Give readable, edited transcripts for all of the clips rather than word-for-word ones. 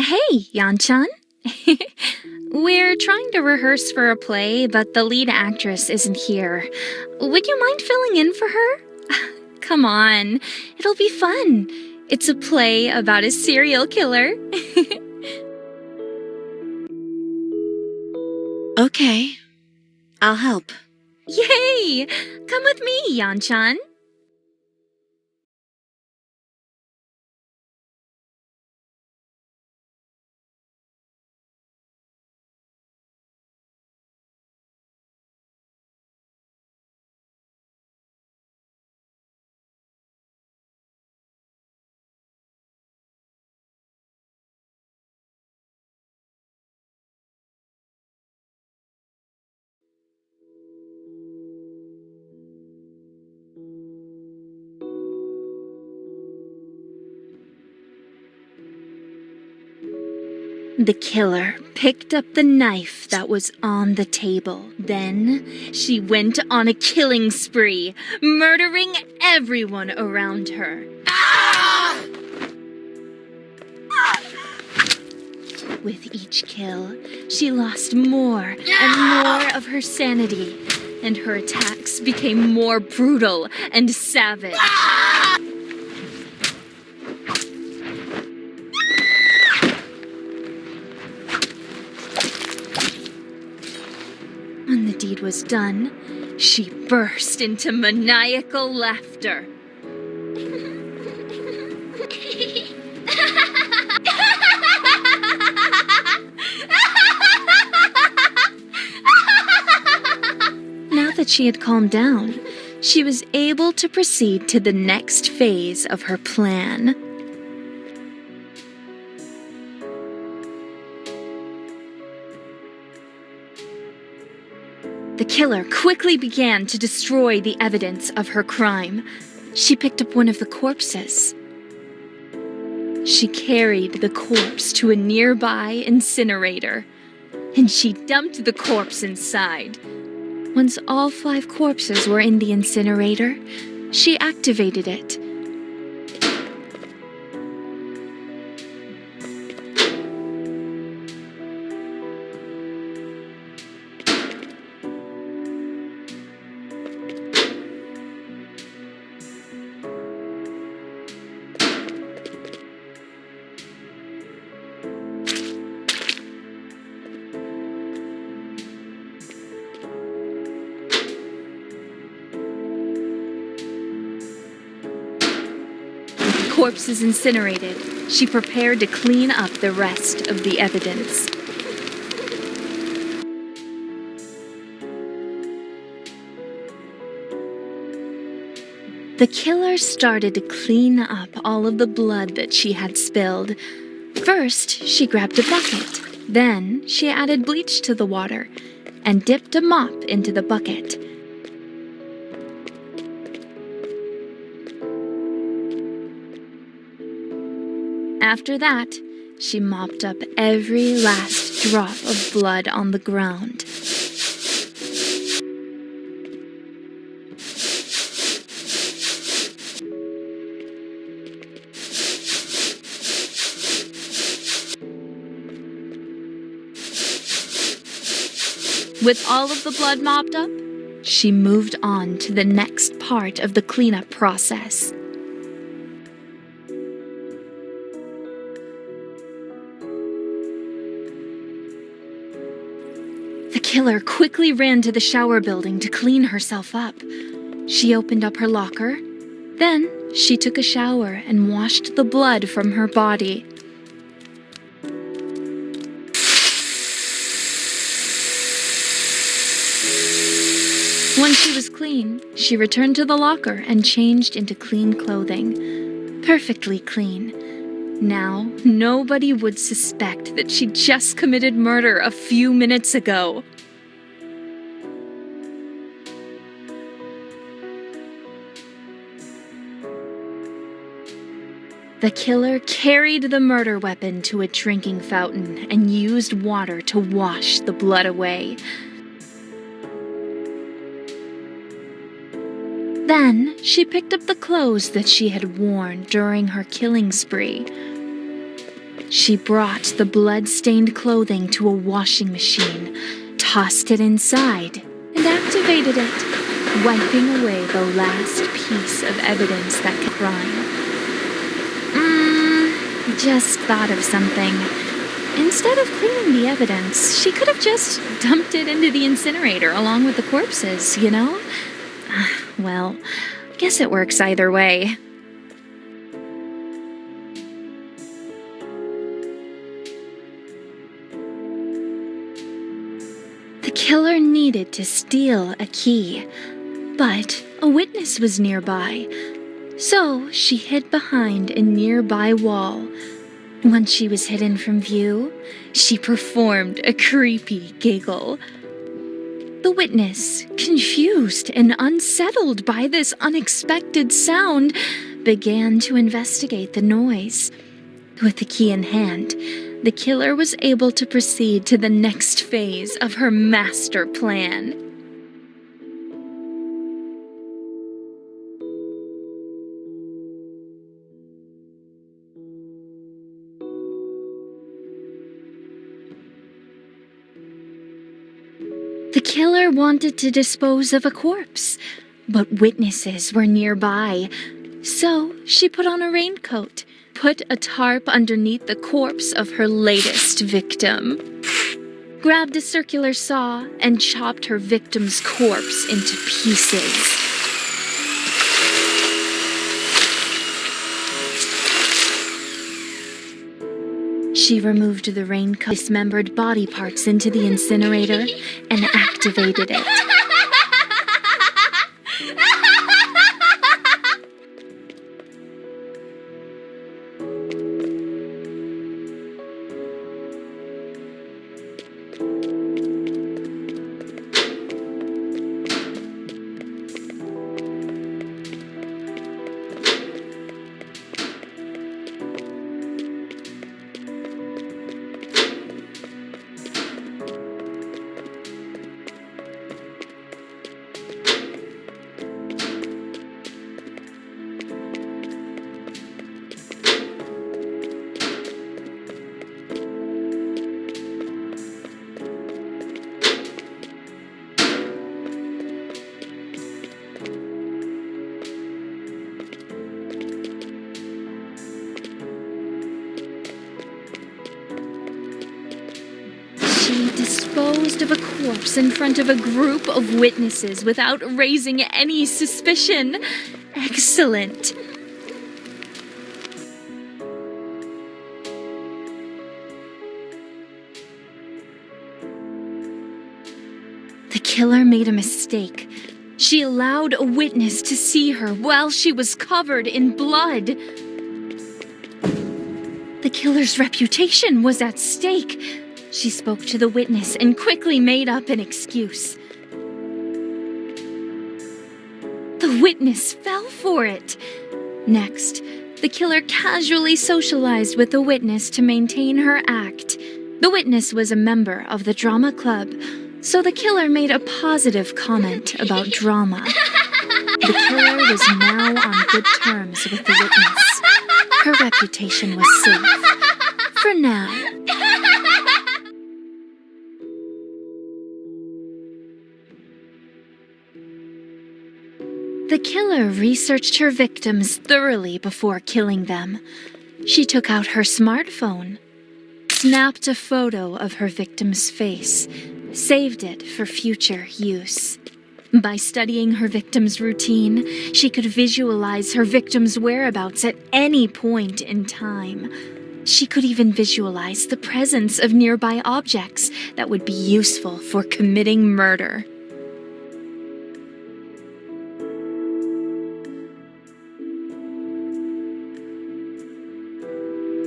Hey, Yan-chan. We're trying to rehearse for a play, but the lead actress isn't here. Would you mind filling in for her? Come on, it'll be fun. It's a play about a serial killer. Okay, I'll help. Yay! Come with me, Yan-chan. The killer picked up the knife that was on the table. Then she went on a killing spree, murdering everyone around her. With each kill, she lost more and more of her sanity, and her attacks became more brutal and savage. When the deed was done, she burst into maniacal laughter. Now that she had calmed down, she was able to proceed to the next phase of her plan. The killer quickly began to destroy the evidence of her crime. She picked up one of the corpses. She carried the corpse to a nearby incinerator, and she dumped the corpse inside. Once all 5 corpses were in the incinerator, she activated it. Corpses incinerated, she prepared to clean up the rest of the evidence. The killer started to clean up all of the blood that she had spilled. First, she grabbed a bucket. Then, she added bleach to the water and dipped a mop into the bucket. After that, she mopped up every last drop of blood on the ground. With all of the blood mopped up, she moved on to the next part of the cleanup process. The killer quickly ran to the shower building to clean herself up. She opened up her locker. Then she took a shower and washed the blood from her body. Once she was clean, she returned to the locker and changed into clean clothing. Perfectly clean. Now, nobody would suspect that she just committed murder a few minutes ago. The killer carried the murder weapon to a drinking fountain and used water to wash the blood away. Then, she picked up the clothes that she had worn during her killing spree. She brought the blood-stained clothing to a washing machine, tossed it inside, and activated it, wiping away the last piece of evidence that could crime. Just thought of something. Instead of cleaning the evidence, she could have just dumped it into the incinerator along with the corpses, you know? Well, guess it works either way. The killer needed to steal a key, but a witness was nearby, so she hid behind a nearby wall. Once she was hidden from view, she performed a creepy giggle. The witness, confused and unsettled by this unexpected sound, began to investigate the noise. With the key in hand, the killer was able to proceed to the next phase of her master plan. The killer wanted to dispose of a corpse, but witnesses were nearby. So she put on a raincoat, put a tarp underneath the corpse of her latest victim, grabbed a circular saw, and chopped her victim's corpse into pieces. She removed the raincoat, dismembered body parts into the incinerator, and activated it. She disposed of a corpse in front of a group of witnesses without raising any suspicion. Excellent. The killer made a mistake. She allowed a witness to see her while she was covered in blood. The killer's reputation was at stake. She spoke to the witness and quickly made up an excuse. The witness fell for it. Next, the killer casually socialized with the witness to maintain her act. The witness was a member of the drama club, so the killer made a positive comment about drama. The killer was now on good terms with the witness. Her reputation was safe. For now. The killer researched her victims thoroughly before killing them. She took out her smartphone, snapped a photo of her victim's face, saved it for future use. By studying her victim's routine, she could visualize her victim's whereabouts at any point in time. She could even visualize the presence of nearby objects that would be useful for committing murder.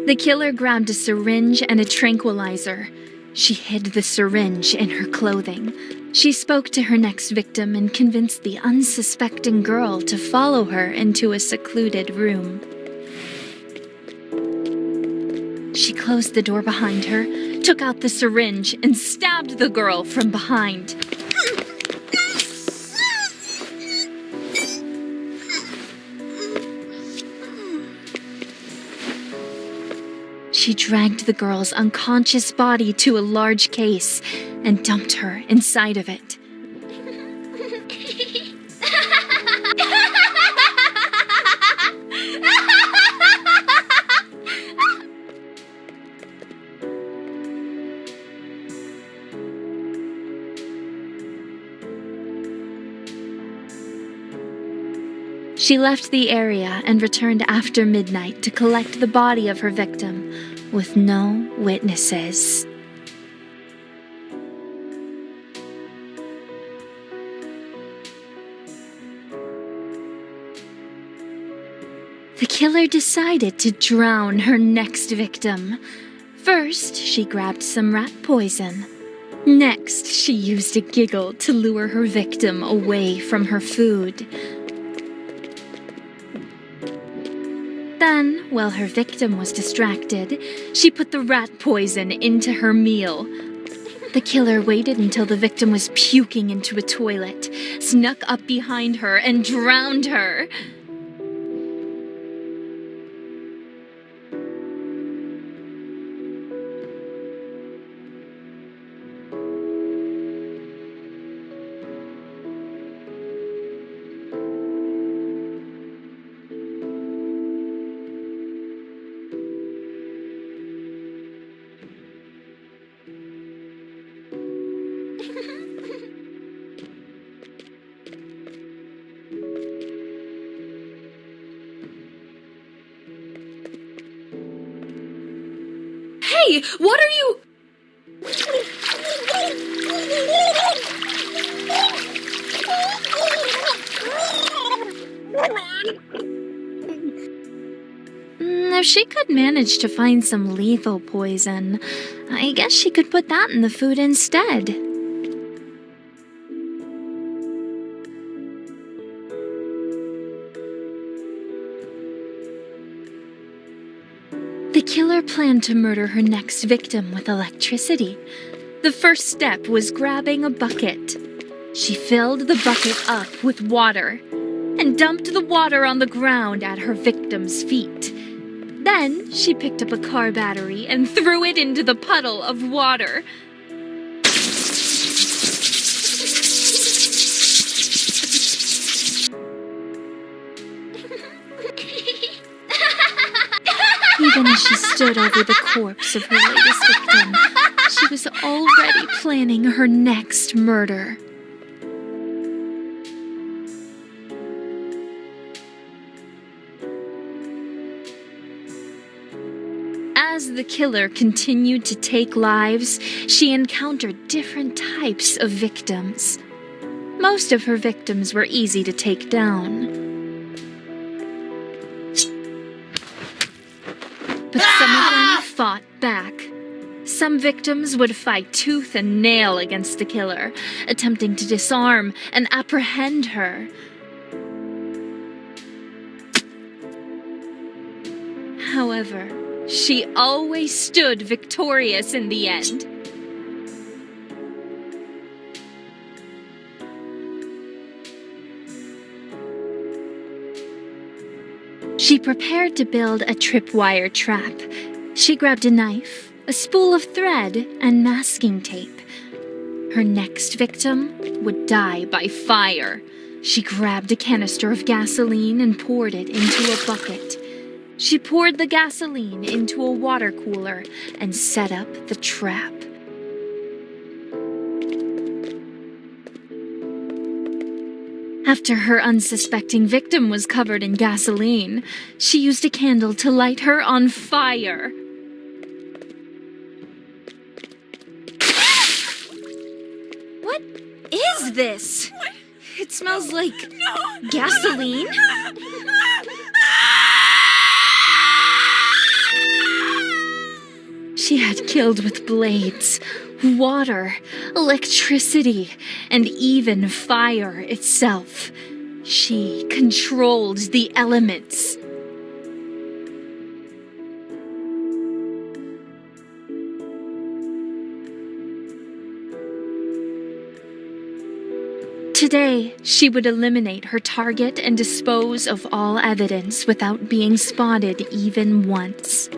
The killer grabbed a syringe and a tranquilizer. She hid the syringe in her clothing. She spoke to her next victim and convinced the unsuspecting girl to follow her into a secluded room. She closed the door behind her, took out the syringe, and stabbed the girl from behind. She dragged the girl's unconscious body to a large case and dumped her inside of it. She left the area and returned after midnight to collect the body of her victim, with no witnesses. The killer decided to drown her next victim. First, she grabbed some rat poison. Next, she used a giggle to lure her victim away from her food. Then, while her victim was distracted, she put the rat poison into her meal. The killer waited until the victim was puking into a toilet, snuck up behind her, and drowned her. Hey, what are you... If she could manage to find some lethal poison, I guess she could put that in the food instead. The killer planned to murder her next victim with electricity. The first step was grabbing a bucket. She filled the bucket up with water and dumped the water on the ground at her victim's feet. Then she picked up a car battery and threw it into the puddle of water. Even as she stood over the corpse of her latest victim, she was already planning her next murder. As the killer continued to take lives, she encountered different types of victims. Most of her victims were easy to take down. But some of them fought back. Some victims would fight tooth and nail against the killer, attempting to disarm and apprehend her. However, she always stood victorious in the end. She prepared to build a tripwire trap. She grabbed a knife, a spool of thread, and masking tape. Her next victim would die by fire. She grabbed a canister of gasoline and poured it into a bucket. She poured the gasoline into a water cooler and set up the trap. After her unsuspecting victim was covered in gasoline, she used a candle to light her on fire. What is this? It smells like gasoline. She had killed with blades, water, electricity, and even fire itself. She controlled the elements. Today, she would eliminate her target and dispose of all evidence without being spotted even once.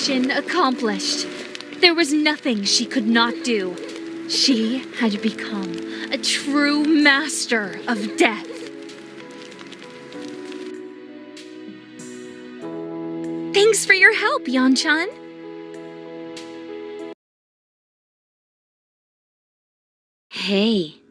Mission accomplished. There was nothing she could not do. She had become a true master of death. Thanks for your help, Yan-chan. Hey,